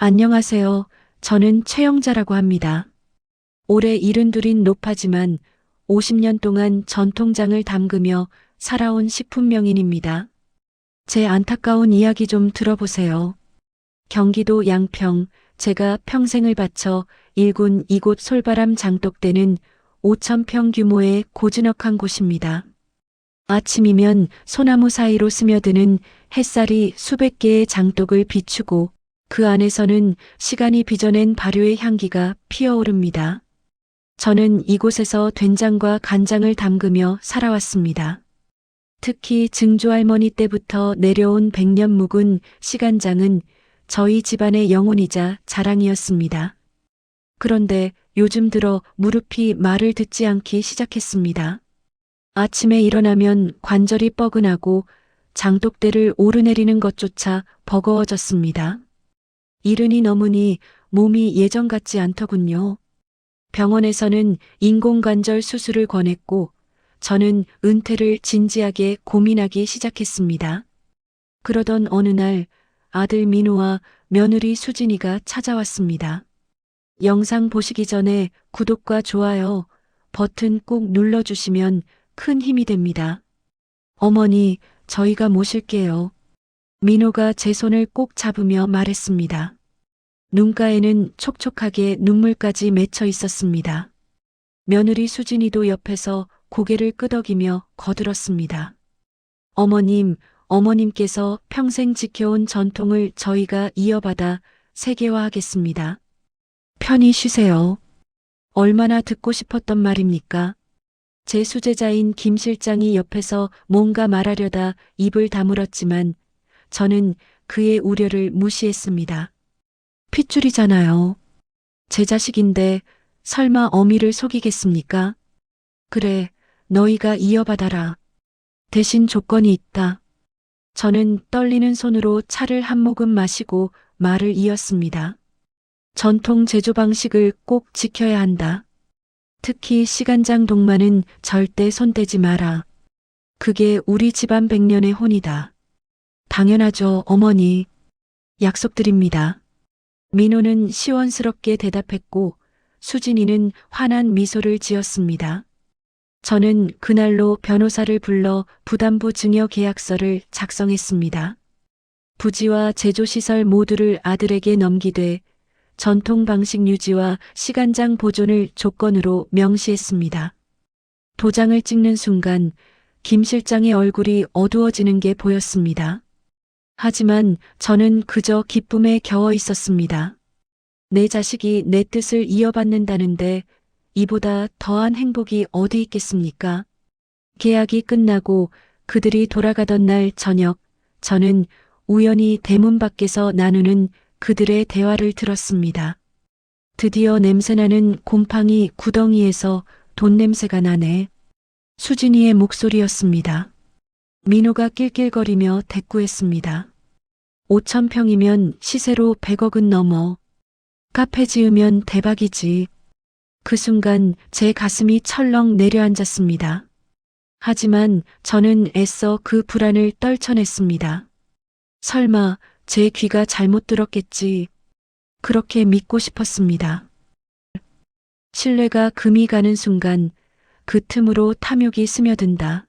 안녕하세요. 저는 최영자라고 합니다. 올해 72인 노파지만 50년 동안 전통장을 담그며 살아온 식품명인입니다. 제 안타까운 이야기 좀 들어보세요. 경기도 양평, 제가 평생을 바쳐 일군 이곳 솔바람 장독대는 5,000평 규모의 고즈넉한 곳입니다. 아침이면 소나무 사이로 스며드는 햇살이 수백 개의 장독을 비추고 그 안에서는 시간이 빚어낸 발효의 향기가 피어오릅니다. 저는 이곳에서 된장과 간장을 담그며 살아왔습니다. 특히 증조할머니 때부터 내려온 백년 묵은 시간장은 저희 집안의 영혼이자 자랑이었습니다. 그런데 요즘 들어 무릎이 말을 듣지 않기 시작했습니다. 아침에 일어나면 관절이 뻐근하고 장독대를 오르내리는 것조차 버거워졌습니다. 이른이 넘으니 몸이 예전 같지 않더군요. 병원에서는 인공관절 수술을 권했고 저는 은퇴를 진지하게 고민하기 시작했습니다. 그러던 어느 날 아들 민호와 며느리 수진이가 찾아왔습니다. 영상 보시기 전에 구독과 좋아요 버튼 꼭 눌러주시면 큰 힘이 됩니다. 어머니, 저희가 모실게요. 민호가 제 손을 꼭 잡으며 말했습니다. 눈가에는 촉촉하게 눈물까지 맺혀 있었습니다. 며느리 수진이도 옆에서 고개를 끄덕이며 거들었습니다. 어머님, 어머님께서 평생 지켜온 전통을 저희가 이어받아 세계화하겠습니다. 편히 쉬세요. 얼마나 듣고 싶었던 말입니까? 제 수제자인 김 실장이 옆에서 뭔가 말하려다 입을 다물었지만 저는 그의 우려를 무시했습니다. 핏줄이잖아요. 제 자식인데 설마 어미를 속이겠습니까? 그래, 너희가 이어받아라. 대신 조건이 있다. 저는 떨리는 손으로 차를 한 모금 마시고 말을 이었습니다. 전통 제조 방식을 꼭 지켜야 한다. 특히 시간장 동마는 절대 손대지 마라. 그게 우리 집안 백년의 혼이다. 당연하죠, 어머니. 약속드립니다. 민호는 시원스럽게 대답했고 수진이는 환한 미소를 지었습니다. 저는 그날로 변호사를 불러 부담부 증여 계약서를 작성했습니다. 부지와 제조시설 모두를 아들에게 넘기되 전통 방식 유지와 시간장 보존을 조건으로 명시했습니다. 도장을 찍는 순간 김 실장의 얼굴이 어두워지는 게 보였습니다. 하지만 저는 그저 기쁨에 겨워 있었습니다. 내 자식이 내 뜻을 이어받는다는데 이보다 더한 행복이 어디 있겠습니까? 계약이 끝나고 그들이 돌아가던 날 저녁, 저는 우연히 대문 밖에서 나누는 그들의 대화를 들었습니다. 드디어 냄새나는 곰팡이 구덩이에서 돈 냄새가 나네. 수진이의 목소리였습니다. 민호가 낄낄거리며 대꾸했습니다. 5,000평이면 시세로 100억은 넘어. 카페 지으면 대박이지. 그 순간 제 가슴이 철렁 내려앉았습니다. 하지만 저는 애써 그 불안을 떨쳐냈습니다. 설마 제 귀가 잘못 들었겠지. 그렇게 믿고 싶었습니다. 신뢰가 금이 가는 순간 그 틈으로 탐욕이 스며든다.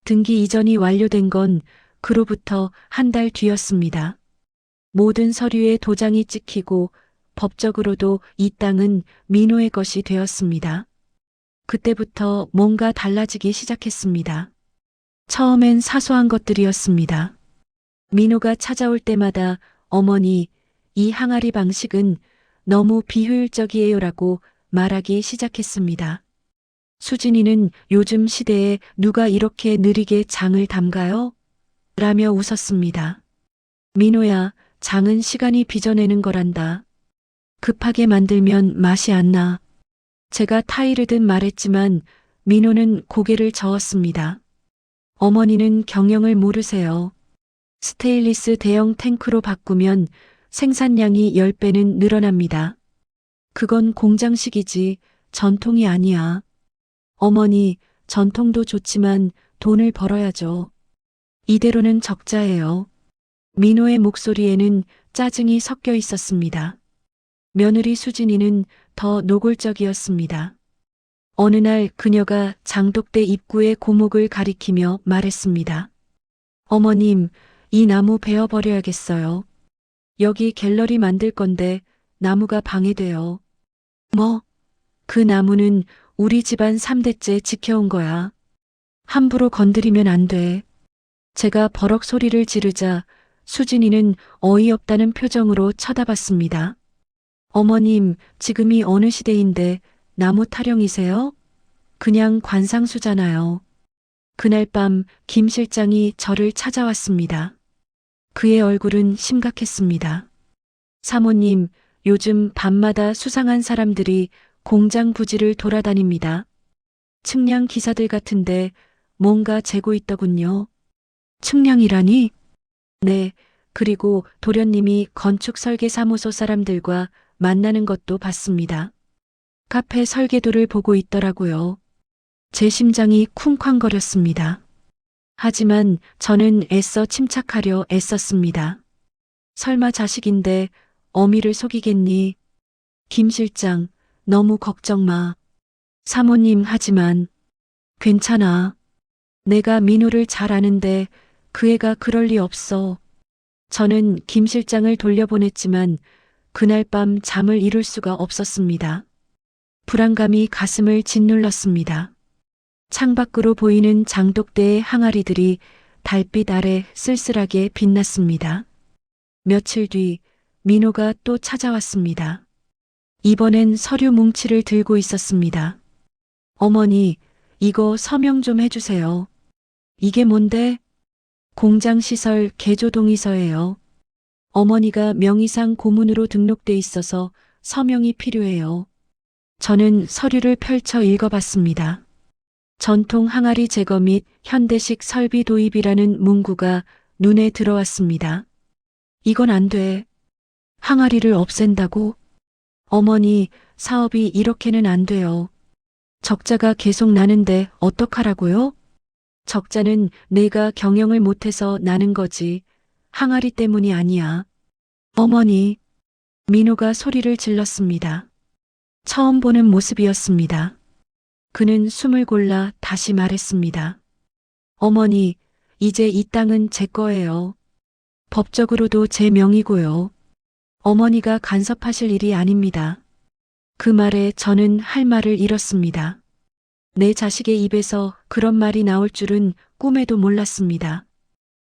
등기 이전이 완료된 건 그로부터 한 달 뒤였습니다. 모든 서류에 도장이 찍히고 법적으로도 이 땅은 민호의 것이 되었습니다. 그때부터 뭔가 달라지기 시작했습니다. 처음엔 사소한 것들이었습니다. 민호가 찾아올 때마다 어머니, 이 항아리 방식은 너무 비효율적이에요라고 말하기 시작했습니다. 수진이는 요즘 시대에 누가 이렇게 느리게 장을 담가요? 라며 웃었습니다. 민호야, 장은 시간이 빚어내는 거란다. 급하게 만들면 맛이 안 나. 제가 타이르듯 말했지만 민호는 고개를 저었습니다. 어머니는 경영을 모르세요. 스테인리스 대형 탱크로 바꾸면 생산량이 10배는 늘어납니다. 그건 공장식이지 전통이 아니야. 어머니, 전통도 좋지만 돈을 벌어야죠. 이대로는 적자예요. 민호의 목소리에는 짜증이 섞여 있었습니다. 며느리 수진이는 더 노골적이었습니다. 어느 날 그녀가 장독대 입구의 고목을 가리키며 말했습니다. 어머님, 이 나무 베어버려야겠어요. 여기 갤러리 만들 건데 나무가 방해돼요. 뭐? 그 나무는 우리 집안 3대째 지켜온 거야. 함부로 건드리면 안 돼. 제가 버럭 소리를 지르자 수진이는 어이없다는 표정으로 쳐다봤습니다. 어머님, 지금이 어느 시대인데 나무 타령이세요? 그냥 관상수잖아요. 그날 밤 김 실장이 저를 찾아왔습니다. 그의 얼굴은 심각했습니다. 사모님, 요즘 밤마다 수상한 사람들이 공장 부지를 돌아다닙니다. 측량 기사들 같은데 뭔가 재고 있더군요. 측량이라니? 네, 그리고 도련님이 건축 설계 사무소 사람들과 만나는 것도 봤습니다. 카페 설계도를 보고 있더라고요. 제 심장이 쿵쾅거렸습니다. 하지만 저는 애써 침착하려 애썼습니다. 설마 자식인데 어미를 속이겠니? 김 실장, 너무 걱정 마. 사모님, 하지만 괜찮아. 내가 민호를 잘 아는데 그 애가 그럴 리 없어. 저는 김 실장을 돌려보냈지만 그날 밤 잠을 이룰 수가 없었습니다. 불안감이 가슴을 짓눌렀습니다. 창밖으로 보이는 장독대의 항아리들이 달빛 아래 쓸쓸하게 빛났습니다. 며칠 뒤 민호가 또 찾아왔습니다. 이번엔 서류 뭉치를 들고 있었습니다. 어머니, 이거 서명 좀 해주세요. 이게 뭔데? 공장시설 개조 동의서예요. 어머니가 명의상 고문으로 등록돼 있어서 서명이 필요해요. 저는 서류를 펼쳐 읽어봤습니다. 전통 항아리 제거 및 현대식 설비 도입이라는 문구가 눈에 들어왔습니다. 이건 안 돼. 항아리를 없앤다고? 어머니, 사업이 이렇게는 안 돼요. 적자가 계속 나는데 어떡하라고요? 적자는 내가 경영을 못해서 나는 거지. 항아리 때문이 아니야. 어머니, 민호가 소리를 질렀습니다. 처음 보는 모습이었습니다. 그는 숨을 골라 다시 말했습니다. 어머니, 이제 이 땅은 제 거예요. 법적으로도 제 명의고요. 어머니가 간섭하실 일이 아닙니다. 그 말에 저는 할 말을 잃었습니다. 내 자식의 입에서 그런 말이 나올 줄은 꿈에도 몰랐습니다.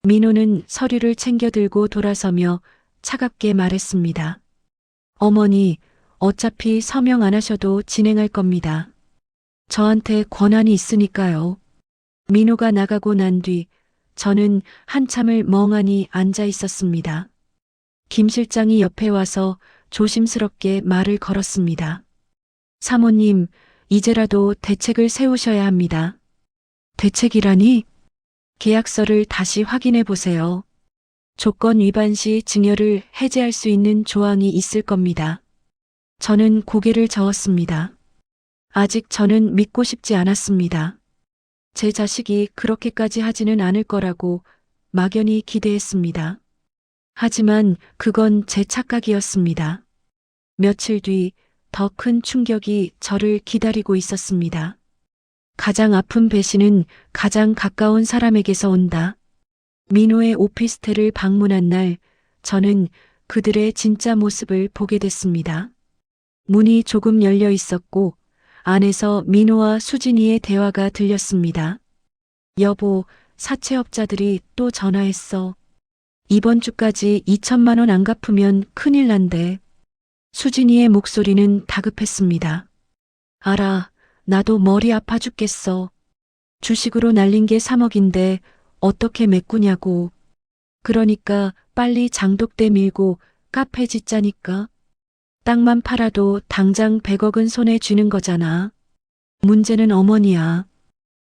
민호는 서류를 챙겨 들고 돌아서며 차갑게 말했습니다. 어머니, 어차피 서명 안 하셔도 진행할 겁니다. 저한테 권한이 있으니까요. 민호가 나가고 난 뒤 저는 한참을 멍하니 앉아 있었습니다. 김 실장이 옆에 와서 조심스럽게 말을 걸었습니다. 사모님, 이제라도 대책을 세우셔야 합니다. 대책이라니? 계약서를 다시 확인해 보세요. 조건 위반 시 증여를 해제할 수 있는 조항이 있을 겁니다. 저는 고개를 저었습니다. 아직 저는 믿고 싶지 않았습니다. 제 자식이 그렇게까지 하지는 않을 거라고 막연히 기대했습니다. 하지만 그건 제 착각이었습니다. 며칠 뒤 더 큰 충격이 저를 기다리고 있었습니다. 가장 아픈 배신은 가장 가까운 사람에게서 온다. 민호의 오피스텔을 방문한 날, 저는 그들의 진짜 모습을 보게 됐습니다. 문이 조금 열려 있었고, 안에서 민호와 수진이의 대화가 들렸습니다. 여보, 사채업자들이 또 전화했어. 이번 주까지 2천만 원 안 갚으면 큰일 난대. 수진이의 목소리는 다급했습니다. 알아, 나도 머리 아파 죽겠어. 주식으로 날린 게 3억인데 어떻게 메꾸냐고. 그러니까 빨리 장독대 밀고 카페 짓자니까. 땅만 팔아도 당장 100억은 손에 쥐는 거잖아. 문제는 어머니야.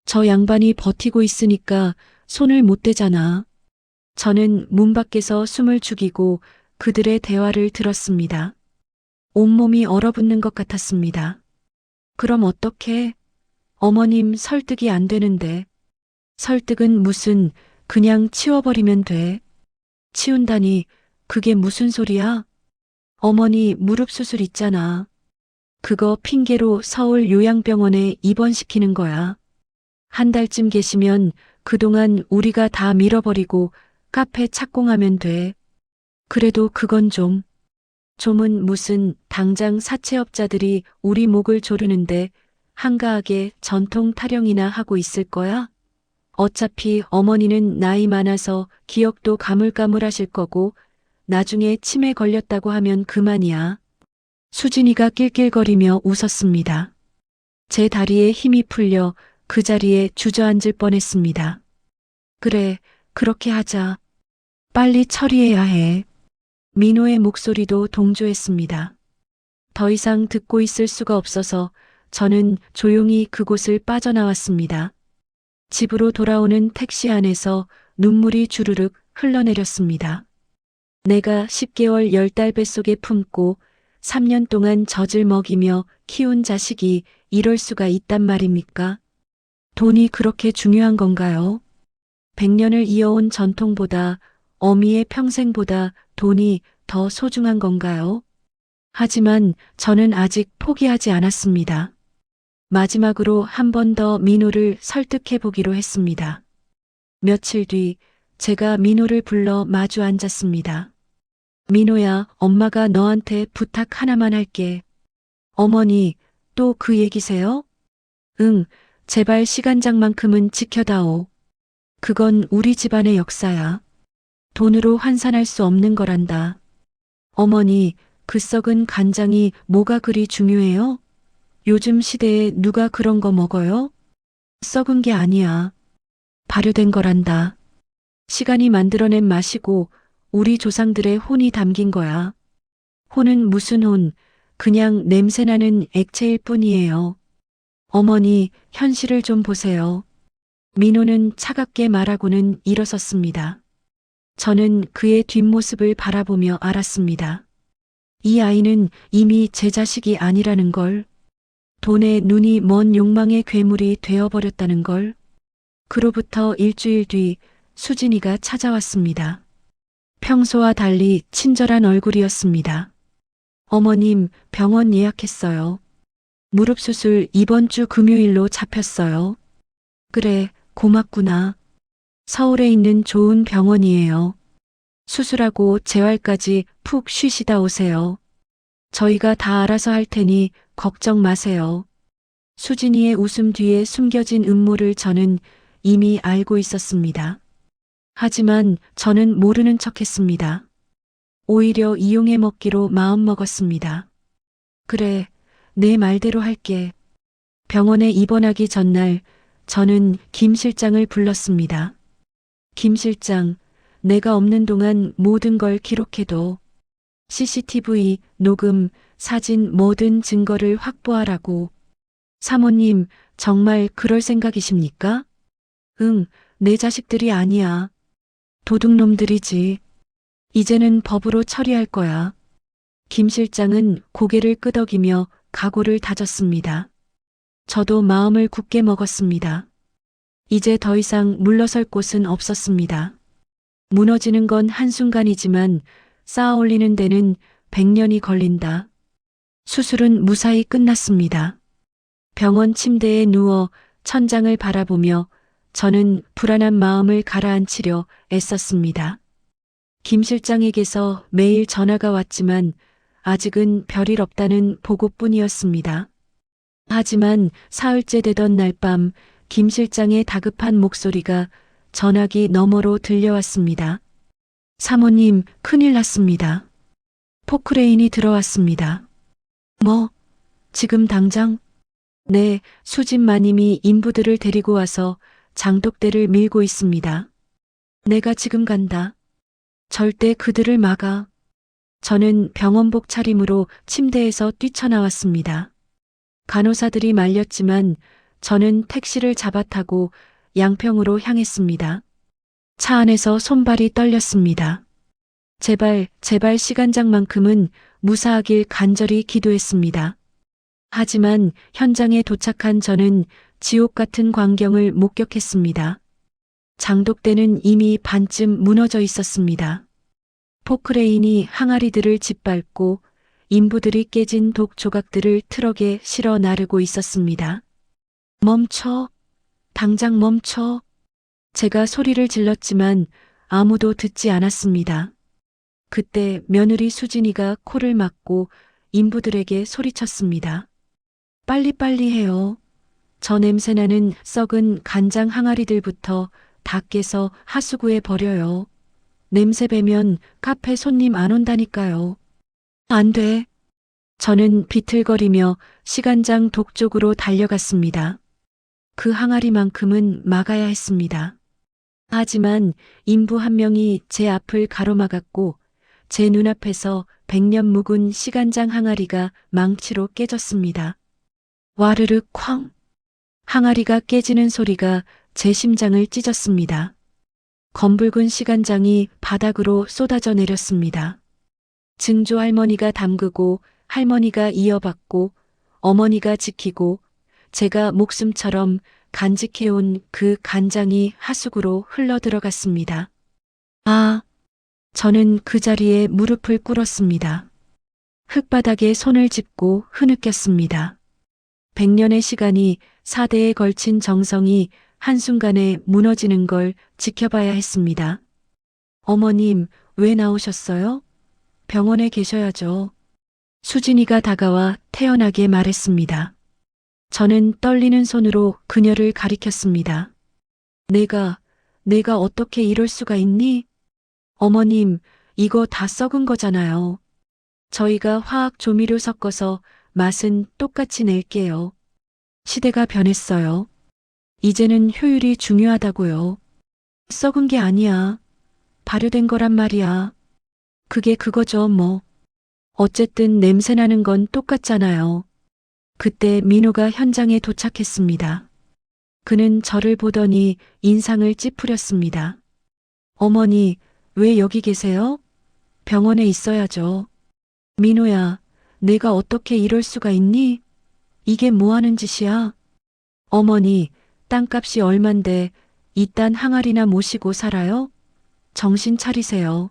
저 양반이 버티고 있으니까 손을 못 대잖아. 저는 문 밖에서 숨을 죽이고 그들의 대화를 들었습니다. 온몸이 얼어붙는 것 같았습니다. 그럼 어떡해? 어머님 설득이 안 되는데. 설득은 무슨, 그냥 치워버리면 돼. 치운다니, 그게 무슨 소리야? 어머니 무릎 수술 있잖아. 그거 핑계로 서울 요양병원에 입원시키는 거야. 한 달쯤 계시면 그동안 우리가 다 밀어버리고 카페 착공하면 돼. 그래도 그건 좀은 무슨 당장 사채업자들이 우리 목을 조르는데 한가하게 전통 타령이나 하고 있을 거야? 어차피 어머니는 나이 많아서 기억도 가물가물하실 거고 나중에 치매 걸렸다고 하면 그만이야. 수진이가 낄낄거리며 웃었습니다. 제 다리에 힘이 풀려 그 자리에 주저앉을 뻔했습니다. 그래, 그렇게 하자. 빨리 처리해야 해. 민호의 목소리도 동조했습니다. 더 이상 듣고 있을 수가 없어서 저는 조용히 그곳을 빠져나왔습니다. 집으로 돌아오는 택시 안에서 눈물이 주르륵 흘러내렸습니다. 내가 10개월 10달 뱃속에 품고 3년 동안 젖을 먹이며 키운 자식이 이럴 수가 있단 말입니까? 돈이 그렇게 중요한 건가요? 100년을 이어온 전통보다 어미의 평생보다 돈이 더 소중한 건가요? 하지만 저는 아직 포기하지 않았습니다. 마지막으로 한 번 더 민호를 설득해 보기로 했습니다. 며칠 뒤 제가 민호를 불러 마주 앉았습니다. 민호야, 엄마가 너한테 부탁 하나만 할게. 어머니, 또 그 얘기세요? 응, 제발 시간장만큼은 지켜다오. 그건 우리 집안의 역사야. 돈으로 환산할 수 없는 거란다. 어머니, 그 썩은 간장이 뭐가 그리 중요해요? 요즘 시대에 누가 그런 거 먹어요? 썩은 게 아니야. 발효된 거란다. 시간이 만들어낸 맛이고 우리 조상들의 혼이 담긴 거야. 혼은 무슨 혼, 그냥 냄새나는 액체일 뿐이에요. 어머니, 현실을 좀 보세요. 민호는 차갑게 말하고는 일어섰습니다. 저는 그의 뒷모습을 바라보며 알았습니다. 이 아이는 이미 제 자식이 아니라는 걸, 돈에 눈이 먼 욕망의 괴물이 되어버렸다는 걸. 그로부터 일주일 뒤 수진이가 찾아왔습니다. 평소와 달리 친절한 얼굴이었습니다. 어머님, 병원 예약했어요. 무릎 수술 이번 주 금요일로 잡혔어요. 그래, 고맙구나. 서울에 있는 좋은 병원이에요. 수술하고 재활까지 푹 쉬시다 오세요. 저희가 다 알아서 할 테니 걱정 마세요. 수진이의 웃음 뒤에 숨겨진 음모를 저는 이미 알고 있었습니다. 하지만 저는 모르는 척했습니다. 오히려 이용해 먹기로 마음먹었습니다. 그래, 내 말대로 할게. 병원에 입원하기 전날 저는 김 실장을 불렀습니다. 김 실장, 내가 없는 동안 모든 걸 기록해둬. CCTV, 녹음, 사진 모든 증거를 확보하라고. 사모님, 정말 그럴 생각이십니까? 응, 내 자식들이 아니야. 도둑놈들이지. 이제는 법으로 처리할 거야. 김 실장은 고개를 끄덕이며 각오를 다졌습니다. 저도 마음을 굳게 먹었습니다. 이제 더 이상 물러설 곳은 없었습니다. 무너지는 건 한순간이지만 쌓아 올리는 데는 100년이 걸린다. 수술은 무사히 끝났습니다. 병원 침대에 누워 천장을 바라보며 저는 불안한 마음을 가라앉히려 애썼습니다. 김 실장에게서 매일 전화가 왔지만 아직은 별일 없다는 보고뿐이었습니다. 하지만 사흘째 되던 날 밤 김 실장의 다급한 목소리가 전화기 너머로 들려왔습니다. 사모님, 큰일 났습니다. 포크레인이 들어왔습니다. 뭐? 지금 당장? 네, 수진 마님이 인부들을 데리고 와서 장독대를 밀고 있습니다. 내가 지금 간다. 절대 그들을 막아. 저는 병원복 차림으로 침대에서 뛰쳐나왔습니다. 간호사들이 말렸지만 저는 택시를 잡아타고 양평으로 향했습니다. 차 안에서 손발이 떨렸습니다. 제발 시간장만큼은 무사하길 간절히 기도했습니다. 하지만 현장에 도착한 저는 지옥 같은 광경을 목격했습니다. 장독대는 이미 반쯤 무너져 있었습니다. 포크레인이 항아리들을 짓밟고 인부들이 깨진 독 조각들을 트럭에 실어 나르고 있었습니다. 멈춰! 당장 멈춰! 제가 소리를 질렀지만 아무도 듣지 않았습니다. 그때 며느리 수진이가 코를 막고 인부들에게 소리쳤습니다. 빨리빨리 해요. 저 냄새나는 썩은 간장 항아리들부터 다 깨서 하수구에 버려요. 냄새 배면 카페 손님 안 온다니까요. 안 돼. 저는 비틀거리며 시간장 독 쪽으로 달려갔습니다. 그 항아리만큼은 막아야 했습니다. 하지만 인부 한 명이 제 앞을 가로막았고 제 눈앞에서 100년 묵은 시간장 항아리가 망치로 깨졌습니다. 와르르 쾅! 항아리가 깨지는 소리가 제 심장을 찢었습니다. 검붉은 시간장이 바닥으로 쏟아져 내렸습니다. 증조 할머니가 담그고 할머니가 이어받고 어머니가 지키고 제가 목숨처럼 간직해온 그 간장이 하수구로 흘러들어갔습니다. 아, 저는 그 자리에 무릎을 꿇었습니다. 흙바닥에 손을 짚고 흐느꼈습니다. 100년의 시간이 4대에 걸친 정성이 한순간에 무너지는 걸 지켜봐야 했습니다. 어머님, 왜 나오셨어요? 병원에 계셔야죠. 수진이가 다가와 태연하게 말했습니다. 저는 떨리는 손으로 그녀를 가리켰습니다. 내가 어떻게 이럴 수가 있니? 어머님, 이거 다 썩은 거잖아요. 저희가 화학 조미료 섞어서 맛은 똑같이 낼게요. 시대가 변했어요. 이제는 효율이 중요하다고요. 썩은 게 아니야. 발효된 거란 말이야. 그게 그거죠, 뭐. 어쨌든 냄새나는 건 똑같잖아요. 그때 민호가 현장에 도착했습니다. 그는 저를 보더니 인상을 찌푸렸습니다. 어머니, 왜 여기 계세요? 병원에 있어야죠. 민호야, 내가 어떻게 이럴 수가 있니? 이게 뭐 하는 짓이야? 어머니, 땅값이 얼만데 이딴 항아리나 모시고 살아요? 정신 차리세요.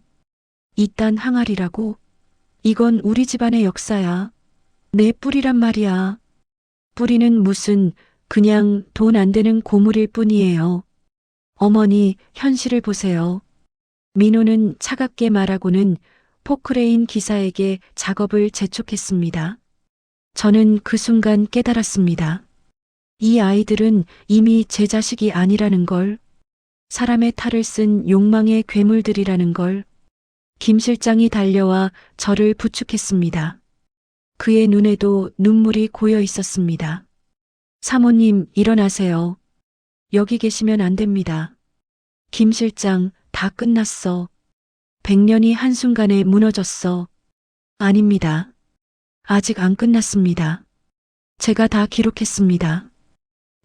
이딴 항아리라고? 이건 우리 집안의 역사야. 내 뿌리란 말이야. 뿌리는 무슨 그냥 돈 안 되는 고물일 뿐이에요. 어머니, 현실을 보세요. 민호는 차갑게 말하고는 포크레인 기사에게 작업을 재촉했습니다. 저는 그 순간 깨달았습니다. 이 아이들은 이미 제 자식이 아니라는 걸, 사람의 탈을 쓴 욕망의 괴물들이라는 걸. 김 실장이 달려와 저를 부축했습니다. 그의 눈에도 눈물이 고여 있었습니다. 사모님, 일어나세요. 여기 계시면 안 됩니다. 김 실장, 다 끝났어. 100년이 한순간에 무너졌어. 아닙니다. 아직 안 끝났습니다. 제가 다 기록했습니다.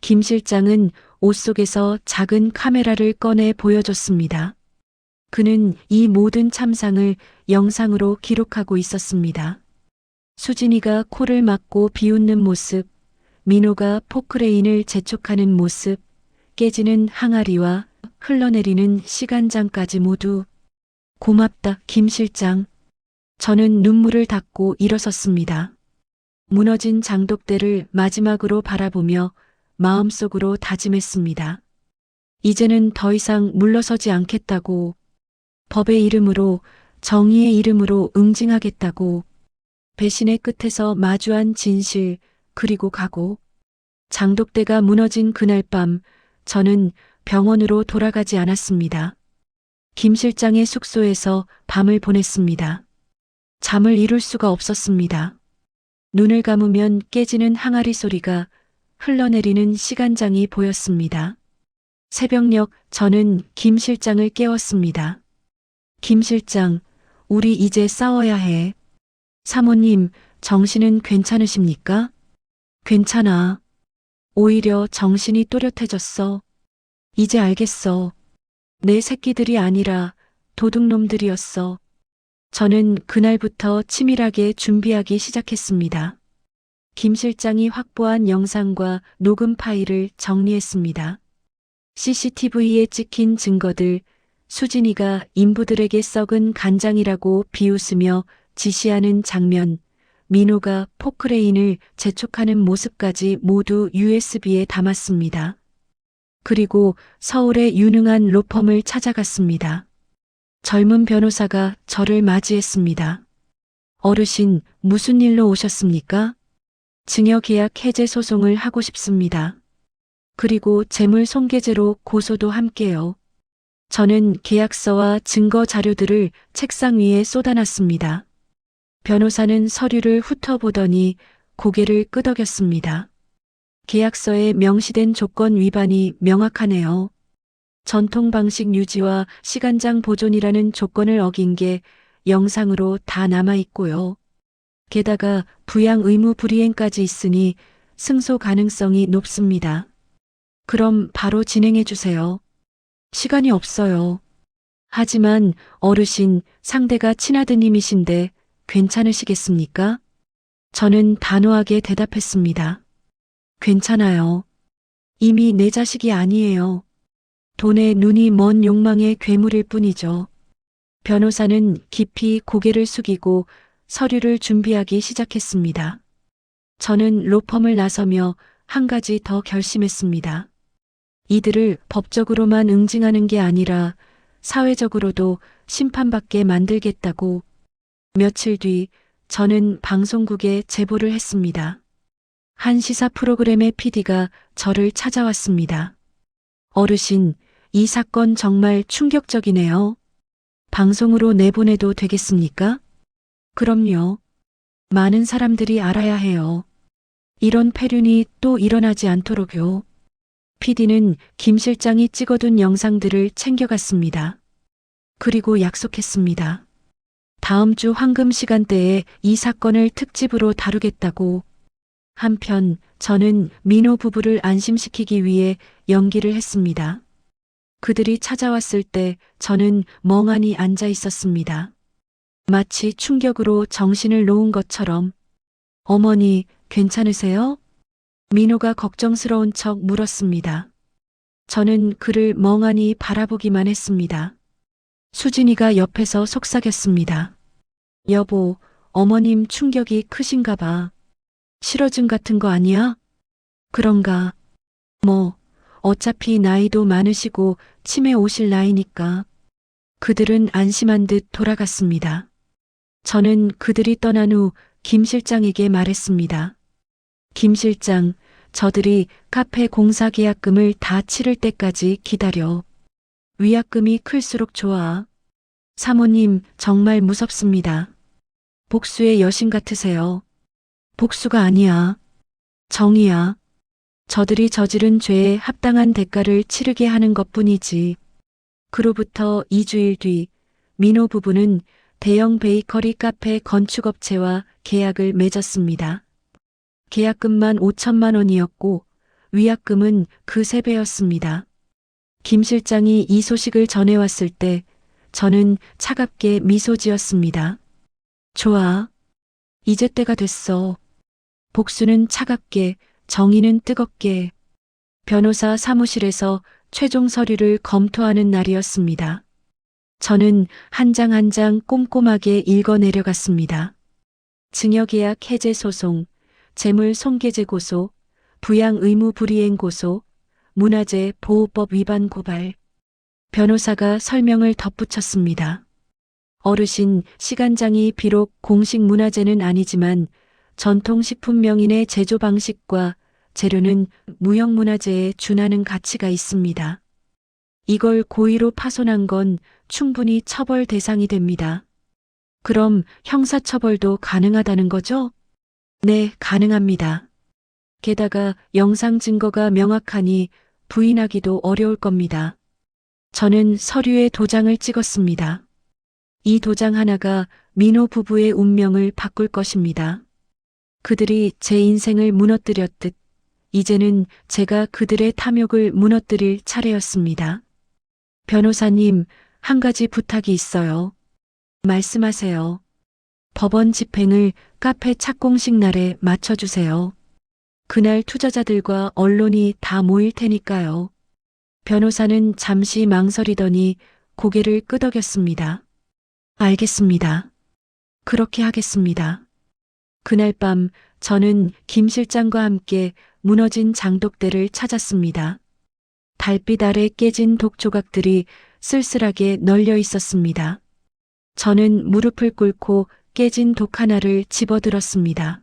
김 실장은 옷 속에서 작은 카메라를 꺼내 보여줬습니다. 그는 이 모든 참상을 영상으로 기록하고 있었습니다. 수진이가 코를 막고 비웃는 모습, 민호가 포크레인을 재촉하는 모습, 깨지는 항아리와 흘러내리는 시간장까지 모두. 고맙다, 김 실장. 저는 눈물을 닦고 일어섰습니다. 무너진 장독대를 마지막으로 바라보며 마음속으로 다짐했습니다. 이제는 더 이상 물러서지 않겠다고, 법의 이름으로, 정의의 이름으로 응징하겠다고, 배신의 끝에서 마주한 진실, 그리고 각오. 장독대가 무너진 그날 밤, 저는 병원으로 돌아가지 않았습니다. 김 실장의 숙소에서 밤을 보냈습니다. 잠을 이룰 수가 없었습니다. 눈을 감으면 깨지는 항아리 소리가, 흘러내리는 시간장이 보였습니다. 새벽녘 저는 김 실장을 깨웠습니다. 김 실장, 우리 이제 싸워야 해. 사모님, 정신은 괜찮으십니까? 괜찮아. 오히려 정신이 또렷해졌어. 이제 알겠어. 내 새끼들이 아니라 도둑놈들이었어. 저는 그날부터 치밀하게 준비하기 시작했습니다. 김 실장이 확보한 영상과 녹음 파일을 정리했습니다. CCTV에 찍힌 증거들, 수진이가 인부들에게 썩은 간장이라고 비웃으며 지시하는 장면, 민호가 포크레인을 재촉하는 모습까지 모두 USB에 담았습니다. 그리고 서울의 유능한 로펌을 찾아갔습니다. 젊은 변호사가 저를 맞이했습니다. 어르신, 무슨 일로 오셨습니까? 증여계약 해제 소송을 하고 싶습니다. 그리고 재물 손괴죄로 고소도 함께요. 저는 계약서와 증거 자료들을 책상 위에 쏟아놨습니다. 변호사는 서류를 훑어보더니 고개를 끄덕였습니다. 계약서에 명시된 조건 위반이 명확하네요. 전통 방식 유지와 시간장 보존이라는 조건을 어긴 게 영상으로 다 남아 있고요. 게다가 부양 의무 불이행까지 있으니 승소 가능성이 높습니다. 그럼 바로 진행해 주세요. 시간이 없어요. 하지만 어르신, 상대가 친아드님이신데 괜찮으시겠습니까? 저는 단호하게 대답했습니다. 괜찮아요. 이미 내 자식이 아니에요. 돈에 눈이 먼 욕망의 괴물일 뿐이죠. 변호사는 깊이 고개를 숙이고 서류를 준비하기 시작했습니다. 저는 로펌을 나서며 한 가지 더 결심했습니다. 이들을 법적으로만 응징하는 게 아니라 사회적으로도 심판받게 만들겠다고. 며칠 뒤 저는 방송국에 제보를 했습니다. 한 시사 프로그램의 PD가 저를 찾아왔습니다. 어르신, 이 사건 정말 충격적이네요. 방송으로 내보내도 되겠습니까? 그럼요. 많은 사람들이 알아야 해요. 이런 폐륜이 또 일어나지 않도록요. PD는 김 실장이 찍어둔 영상들을 챙겨갔습니다. 그리고 약속했습니다. 다음 주 황금 시간대에 이 사건을 특집으로 다루겠다고. 한편 저는 민호 부부를 안심시키기 위해 연기를 했습니다. 그들이 찾아왔을 때 저는 멍하니 앉아 있었습니다. 마치 충격으로 정신을 놓은 것처럼. 어머니, 괜찮으세요? 민호가 걱정스러운 척 물었습니다. 저는 그를 멍하니 바라보기만 했습니다. 수진이가 옆에서 속삭였습니다. 여보, 어머님 충격이 크신가 봐. 실어증 같은 거 아니야? 그런가? 뭐, 어차피 나이도 많으시고 치매 오실 나이니까. 그들은 안심한 듯 돌아갔습니다. 저는 그들이 떠난 후 김 실장에게 말했습니다. 김 실장, 저들이 카페 공사 계약금을 다 치를 때까지 기다려. 위약금이 클수록 좋아. 사모님, 정말 무섭습니다. 복수의 여신 같으세요. 복수가 아니야. 정의야. 저들이 저지른 죄에 합당한 대가를 치르게 하는 것뿐이지. 그로부터 2주일 뒤 민호 부부는 대형 베이커리 카페 건축업체와 계약을 맺었습니다. 계약금만 5천만 원이었고 위약금은 그 3배였습니다. 김 실장이 이 소식을 전해왔을 때 저는 차갑게 미소 지었습니다. 좋아. 이제 때가 됐어. 복수는 차갑게, 정의는 뜨겁게. 변호사 사무실에서 최종 서류를 검토하는 날이었습니다. 저는 한 장 한 장 꼼꼼하게 읽어 내려갔습니다. 증여계약 해제 소송, 재물 손괴죄 고소, 부양 의무 불이행 고소, 문화재 보호법 위반 고발. 변호사가 설명을 덧붙였습니다. 어르신, 시간장이 비록 공식 문화재는 아니지만 전통식품 명인의 제조 방식과 재료는 무형문화재에 준하는 가치가 있습니다. 이걸 고의로 파손한 건 충분히 처벌 대상이 됩니다. 그럼 형사처벌도 가능하다는 거죠? 네, 가능합니다. 게다가 영상 증거가 명확하니 부인하기도 어려울 겁니다. 저는 서류에 도장을 찍었습니다. 이 도장 하나가 민호 부부의 운명을 바꿀 것입니다. 그들이 제 인생을 무너뜨렸듯 이제는 제가 그들의 탐욕을 무너뜨릴 차례였습니다. 변호사님, 한 가지 부탁이 있어요. 말씀하세요. 법원 집행을 카페 착공식 날에 맞춰주세요. 그날 투자자들과 언론이 다 모일 테니까요. 변호사는 잠시 망설이더니 고개를 끄덕였습니다. 알겠습니다. 그렇게 하겠습니다. 그날 밤 저는 김 실장과 함께 무너진 장독대를 찾았습니다. 달빛 아래 깨진 독 조각들이 쓸쓸하게 널려 있었습니다. 저는 무릎을 꿇고 깨진 독 하나를 집어들었습니다.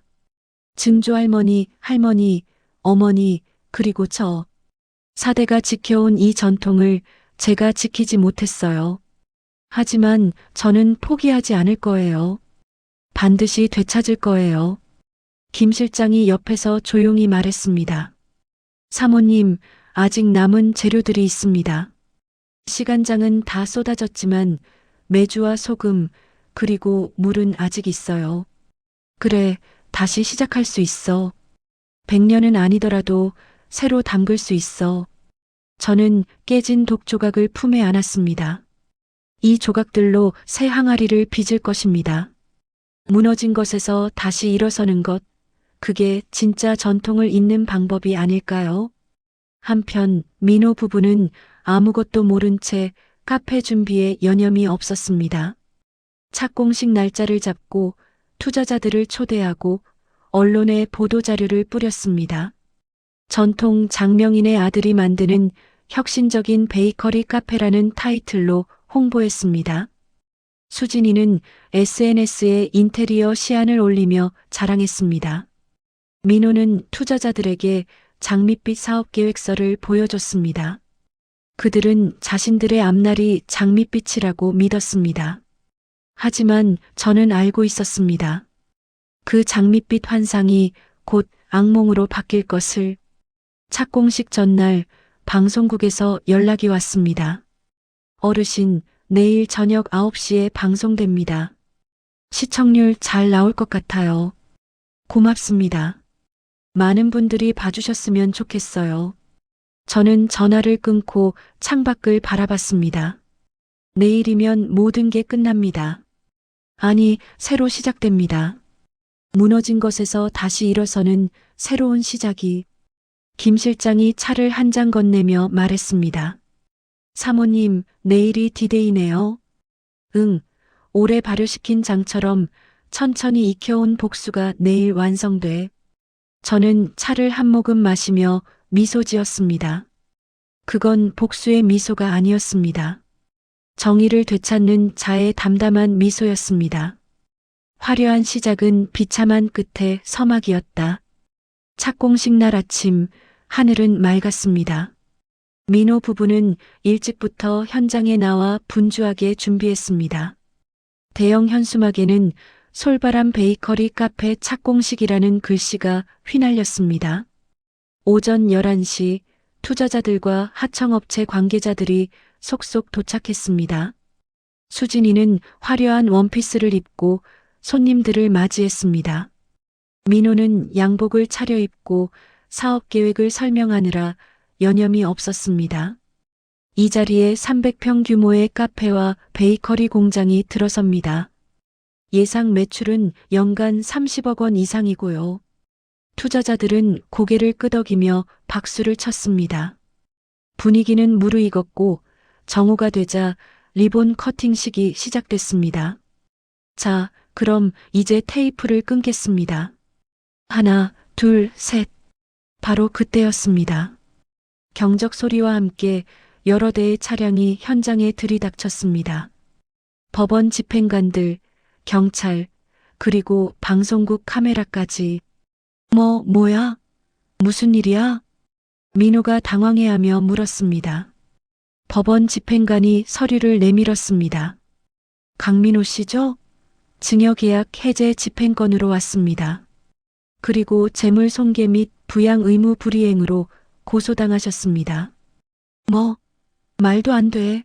증조 할머니, 할머니, 어머니, 그리고 저. 사대가 지켜온 이 전통을 제가 지키지 못했어요. 하지만 저는 포기하지 않을 거예요. 반드시 되찾을 거예요. 김 실장이 옆에서 조용히 말했습니다. 사모님, 아직 남은 재료들이 있습니다. 시간장은 다 쏟아졌지만 메주와 소금, 그리고 물은 아직 있어요. 그래, 다시 시작할 수 있어. 100년은 아니더라도 새로 담글 수 있어. 저는 깨진 독 조각을 품에 안았습니다. 이 조각들로 새 항아리를 빚을 것입니다. 무너진 것에서 다시 일어서는 것, 그게 진짜 전통을 잇는 방법이 아닐까요? 한편 민호 부부는 아무것도 모른 채 카페 준비에 여념이 없었습니다. 착공식 날짜를 잡고 투자자들을 초대하고 언론에 보도자료를 뿌렸습니다. 전통 장명인의 아들이 만드는 혁신적인 베이커리 카페라는 타이틀로 홍보했습니다. 수진이는 SNS에 인테리어 시안을 올리며 자랑했습니다. 민호는 투자자들에게 장밋빛 사업 계획서를 보여줬습니다. 그들은 자신들의 앞날이 장밋빛이라고 믿었습니다. 하지만 저는 알고 있었습니다. 그 장밋빛 환상이 곧 악몽으로 바뀔 것을. 착공식 전날 방송국에서 연락이 왔습니다. 어르신, 내일 저녁 9시에 방송됩니다. 시청률 잘 나올 것 같아요. 고맙습니다. 많은 분들이 봐주셨으면 좋겠어요. 저는 전화를 끊고 창밖을 바라봤습니다. 내일이면 모든 게 끝납니다. 아니, 새로 시작됩니다. 무너진 것에서 다시 일어서는 새로운 시작이. 김 실장이 차를 한 잔 건네며 말했습니다. 사모님, 내일이 디데이네요. 응, 오래 발효시킨 장처럼 천천히 익혀온 복수가 내일 완성돼. 저는 차를 한 모금 마시며 미소 지었습니다. 그건 복수의 미소가 아니었습니다. 정의를 되찾는 자의 담담한 미소였습니다. 화려한 시작은 비참한 끝의 서막이었다. 착공식 날 아침, 하늘은 맑았습니다. 민호 부부는 일찍부터 현장에 나와 분주하게 준비했습니다. 대형 현수막에는 솔바람 베이커리 카페 착공식이라는 글씨가 휘날렸습니다. 오전 11시 투자자들과 하청업체 관계자들이 속속 도착했습니다. 수진이는 화려한 원피스를 입고 손님들을 맞이했습니다. 민호는 양복을 차려입고 사업 계획을 설명하느라 여념이 없었습니다. 이 자리에 300평 규모의 카페와 베이커리 공장이 들어섭니다. 예상 매출은 연간 30억 원 이상이고요. 투자자들은 고개를 끄덕이며 박수를 쳤습니다. 분위기는 무르익었고 정오가 되자 리본 커팅식이 시작됐습니다. 자, 그럼 이제 테이프를 끊겠습니다. 하나, 둘, 셋. 바로 그때였습니다. 경적 소리와 함께 여러 대의 차량이 현장에 들이닥쳤습니다. 법원 집행관들, 경찰, 그리고 방송국 카메라까지. 뭐야? 무슨 일이야? 민호가 당황해하며 물었습니다. 법원 집행관이 서류를 내밀었습니다. 강민호 씨죠? 증여계약 해제 집행권으로 왔습니다. 그리고 재물 손괴 및 부양 의무 불이행으로 고소당하셨습니다. 말도 안 돼.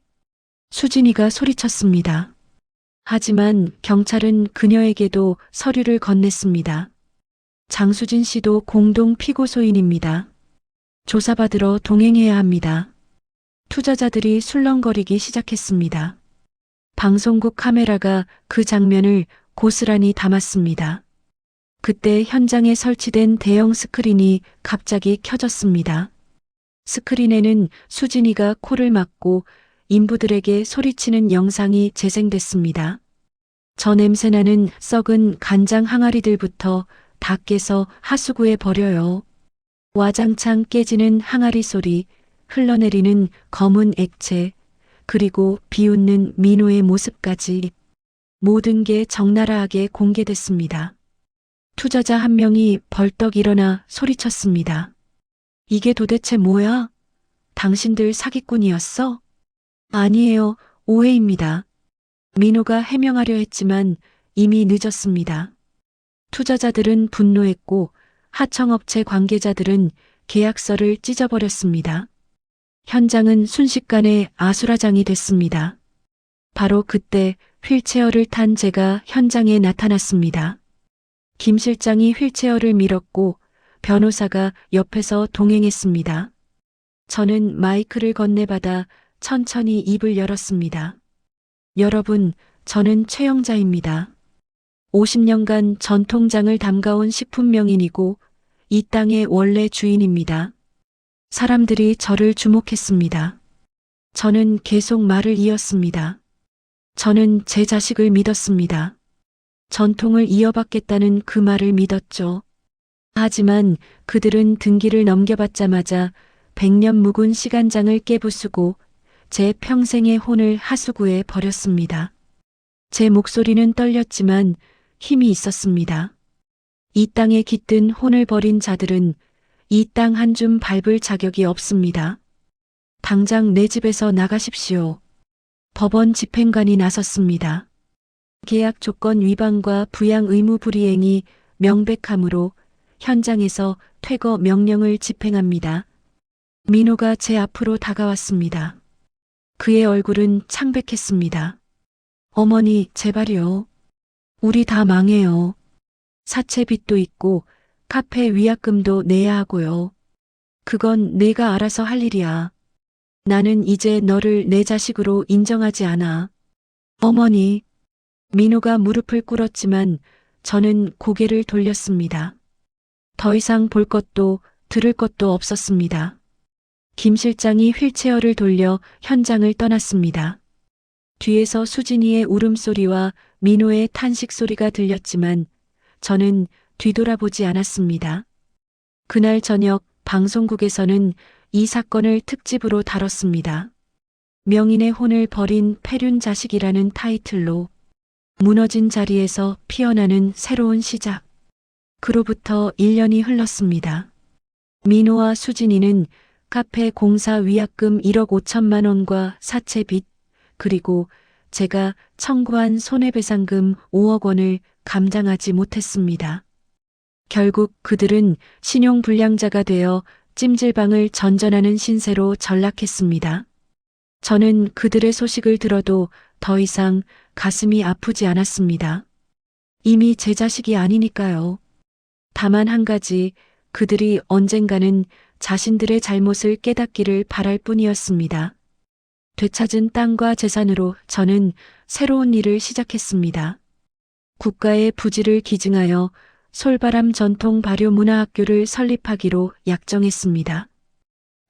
수진이가 소리쳤습니다. 하지만 경찰은 그녀에게도 서류를 건넸습니다. 장수진 씨도 공동 피고소인입니다. 조사받으러 동행해야 합니다. 투자자들이 술렁거리기 시작했습니다. 방송국 카메라가 그 장면을 고스란히 담았습니다. 그때 현장에 설치된 대형 스크린이 갑자기 켜졌습니다. 스크린에는 수진이가 코를 막고 인부들에게 소리치는 영상이 재생됐습니다. 저 냄새나는 썩은 간장 항아리들부터 다 깨서 하수구에 버려요. 와장창 깨지는 항아리 소리, 흘러내리는 검은 액체, 그리고 비웃는 민호의 모습까지 모든 게 적나라하게 공개됐습니다. 투자자 한 명이 벌떡 일어나 소리쳤습니다. 이게 도대체 뭐야? 당신들 사기꾼이었어? 아니에요. 오해입니다. 민호가 해명하려 했지만 이미 늦었습니다. 투자자들은 분노했고 하청업체 관계자들은 계약서를 찢어버렸습니다. 현장은 순식간에 아수라장이 됐습니다. 바로 그때 휠체어를 탄 제가 현장에 나타났습니다. 김 실장이 휠체어를 밀었고 변호사가 옆에서 동행했습니다. 저는 마이크를 건네받아 천천히 입을 열었습니다. 여러분, 저는 최영자입니다. 50년간 전통장을 담가온 식품명인이고 이 땅의 원래 주인입니다. 사람들이 저를 주목했습니다. 저는 계속 말을 이었습니다. 저는 제 자식을 믿었습니다. 전통을 이어받겠다는 그 말을 믿었죠. 하지만 그들은 등기를 넘겨받자마자 100년 묵은 시간장을 깨부수고 제 평생의 혼을 하수구에 버렸습니다. 제 목소리는 떨렸지만 힘이 있었습니다. 이 땅에 깃든 혼을 버린 자들은 이 땅 한 줌 밟을 자격이 없습니다. 당장 내 집에서 나가십시오. 법원 집행관이 나섰습니다. 계약 조건 위반과 부양 의무 불이행이 명백하므로 현장에서 퇴거 명령을 집행합니다. 민호가 제 앞으로 다가왔습니다. 그의 얼굴은 창백했습니다. 어머니, 제발요. 우리 다 망해요. 사채빚도 있고 카페 위약금도 내야 하고요. 그건 내가 알아서 할 일이야. 나는 이제 너를 내 자식으로 인정하지 않아. 어머니. 민호가 무릎을 꿇었지만 저는 고개를 돌렸습니다. 더 이상 볼 것도 들을 것도 없었습니다. 김 실장이 휠체어를 돌려 현장을 떠났습니다. 뒤에서 수진이의 울음소리와 민호의 탄식 소리가 들렸지만 저는 뒤돌아보지 않았습니다. 그날 저녁 방송국에서는 이 사건을 특집으로 다뤘습니다. 명인의 혼을 버린 패륜 자식이라는 타이틀로 무너진 자리에서 피어나는 새로운 시작. 그로부터 1년이 흘렀습니다. 민호와 수진이는 카페 공사 위약금 1억 5천만 원과 사채빚, 그리고 제가 청구한 손해배상금 5억 원을 감당하지 못했습니다. 결국 그들은 신용불량자가 되어 찜질방을 전전하는 신세로 전락했습니다. 저는 그들의 소식을 들어도 더 이상 가슴이 아프지 않았습니다. 이미 제 자식이 아니니까요. 다만 한 가지, 그들이 언젠가는 자신들의 잘못을 깨닫기를 바랄 뿐이었습니다. 되찾은 땅과 재산으로 저는 새로운 일을 시작했습니다. 국가의 부지를 기증하여 솔바람 전통 발효 문화학교를 설립하기로 약정했습니다.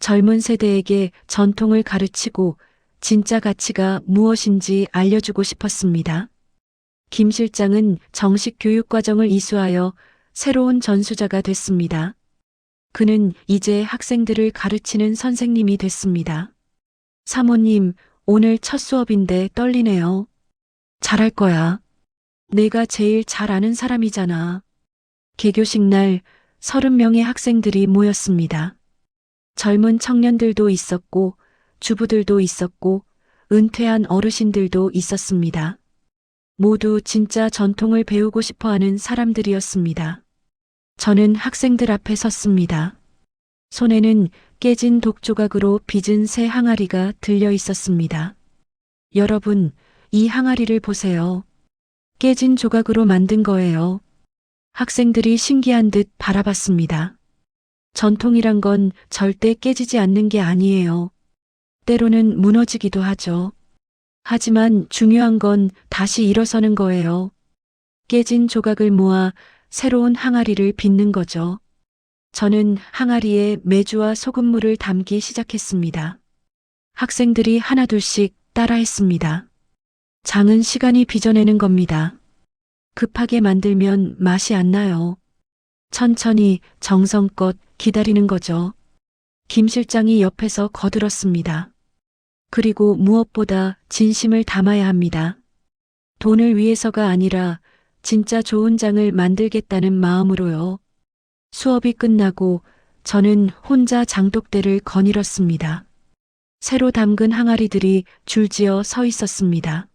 젊은 세대에게 전통을 가르치고 진짜 가치가 무엇인지 알려주고 싶었습니다. 김 실장은 정식 교육과정을 이수하여 새로운 전수자가 됐습니다. 그는 이제 학생들을 가르치는 선생님이 됐습니다. 사모님, 오늘 첫 수업인데 떨리네요. 잘할 거야. 내가 제일 잘 아는 사람이잖아. 개교식 날 30명의 학생들이 모였습니다. 젊은 청년들도 있었고 주부들도 있었고 은퇴한 어르신들도 있었습니다. 모두 진짜 전통을 배우고 싶어하는 사람들이었습니다. 저는 학생들 앞에 섰습니다. 손에는 깨진 독조각으로 빚은 새 항아리가 들려 있었습니다. 여러분, 이 항아리를 보세요. 깨진 조각으로 만든 거예요. 학생들이 신기한 듯 바라봤습니다. 전통이란 건 절대 깨지지 않는 게 아니에요. 때로는 무너지기도 하죠. 하지만 중요한 건 다시 일어서는 거예요. 깨진 조각을 모아 새로운 항아리를 빚는 거죠. 저는 항아리에 메주와 소금물을 담기 시작했습니다. 학생들이 하나둘씩 따라했습니다. 장은 시간이 빚어내는 겁니다. 급하게 만들면 맛이 안 나요. 천천히 정성껏 기다리는 거죠. 김 실장이 옆에서 거들었습니다. 그리고 무엇보다 진심을 담아야 합니다. 돈을 위해서가 아니라 진짜 좋은 장을 만들겠다는 마음으로요. 수업이 끝나고 저는 혼자 장독대를 거닐었습니다. 새로 담근 항아리들이 줄지어 서 있었습니다.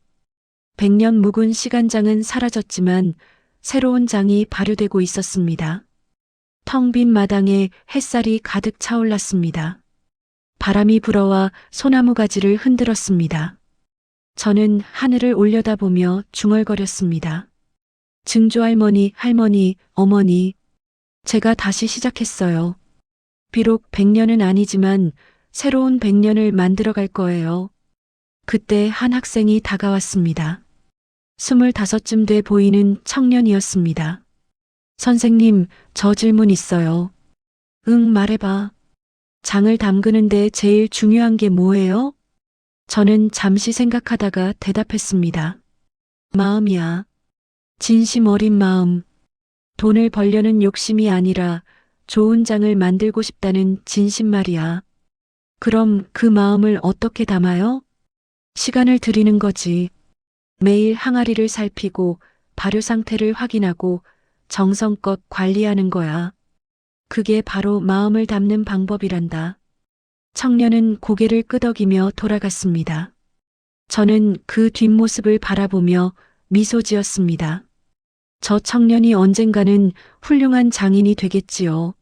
100년 묵은 시간장은 사라졌지만 새로운 장이 발효되고 있었습니다. 텅 빈 마당에 햇살이 가득 차올랐습니다. 바람이 불어와 소나무 가지를 흔들었습니다. 저는 하늘을 올려다보며 중얼거렸습니다. 증조할머니, 할머니, 어머니, 제가 다시 시작했어요. 비록 100년은 아니지만 새로운 100년을 만들어 갈 거예요. 그때 한 학생이 다가왔습니다. 25쯤 돼 보이는 청년이었습니다. 선생님, 저 질문 있어요. 응, 말해봐. 장을 담그는데 제일 중요한 게 뭐예요? 저는 잠시 생각하다가 대답했습니다. 마음이야. 진심 어린 마음. 돈을 벌려는 욕심이 아니라 좋은 장을 만들고 싶다는 진심 말이야. 그럼 그 마음을 어떻게 담아요? 시간을 들이는 거지. 매일 항아리를 살피고 발효 상태를 확인하고 정성껏 관리하는 거야. 그게 바로 마음을 담는 방법이란다. 청년은 고개를 끄덕이며 돌아갔습니다. 저는 그 뒷모습을 바라보며 미소 지었습니다. 저 청년이 언젠가는 훌륭한 장인이 되겠지요.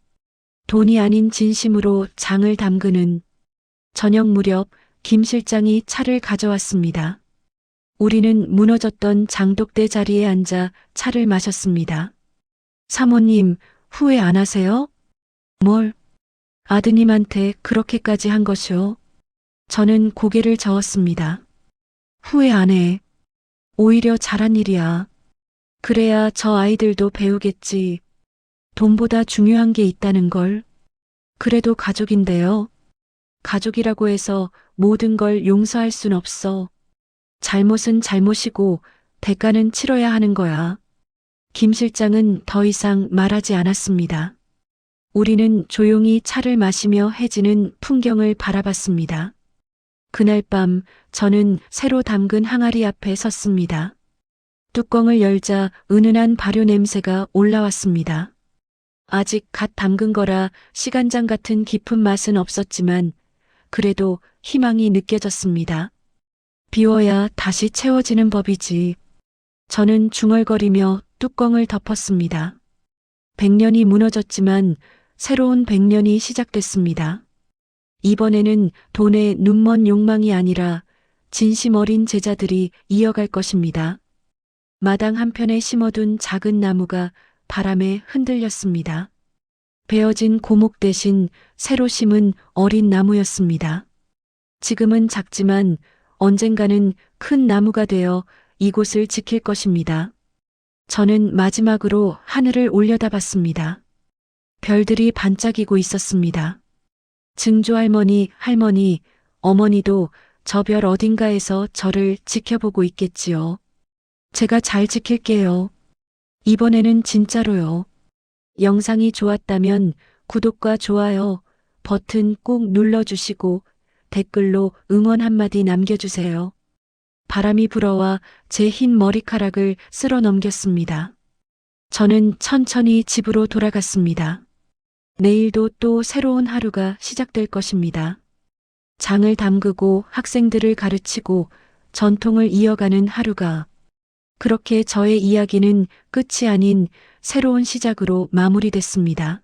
돈이 아닌 진심으로 장을 담그는. 저녁 무렵 김 실장이 차를 가져왔습니다. 우리는 무너졌던 장독대 자리에 앉아 차를 마셨습니다. 사모님, 후회 안 하세요? 뭘? 아드님한테 그렇게까지 한 것이요? 저는 고개를 저었습니다. 후회 안 해. 오히려 잘한 일이야. 그래야 저 아이들도 배우겠지. 돈보다 중요한 게 있다는 걸. 그래도 가족인데요. 가족이라고 해서 모든 걸 용서할 순 없어. 잘못은 잘못이고 대가는 치러야 하는 거야. 김 실장은 더 이상 말하지 않았습니다. 우리는 조용히 차를 마시며 해지는 풍경을 바라봤습니다. 그날 밤 저는 새로 담근 항아리 앞에 섰습니다. 뚜껑을 열자 은은한 발효 냄새가 올라왔습니다. 아직 갓 담근 거라 시간장 같은 깊은 맛은 없었지만 그래도 희망이 느껴졌습니다. 비워야 다시 채워지는 법이지. 저는 중얼거리며 뚜껑을 덮었습니다. 100년이 무너졌지만 새로운 100년이 시작됐습니다. 이번에는 돈의 눈먼 욕망이 아니라 진심 어린 제자들이 이어갈 것입니다. 마당 한편에 심어둔 작은 나무가 바람에 흔들렸습니다. 베어진 고목 대신 새로 심은 어린 나무였습니다. 지금은 작지만 언젠가는 큰 나무가 되어 이곳을 지킬 것입니다. 저는 마지막으로 하늘을 올려다봤습니다. 별들이 반짝이고 있었습니다. 증조할머니, 할머니, 어머니도 저 별 어딘가에서 저를 지켜보고 있겠지요. 제가 잘 지킬게요. 이번에는 진짜로요. 영상이 좋았다면 구독과 좋아요 버튼 꼭 눌러주시고 댓글로 응원 한마디 남겨주세요. 바람이 불어와 제 흰 머리카락을 쓸어 넘겼습니다. 저는 천천히 집으로 돌아갔습니다. 내일도 또 새로운 하루가 시작될 것입니다. 장을 담그고 학생들을 가르치고 전통을 이어가는 하루가. 그렇게 저의 이야기는 끝이 아닌 새로운 시작으로 마무리됐습니다.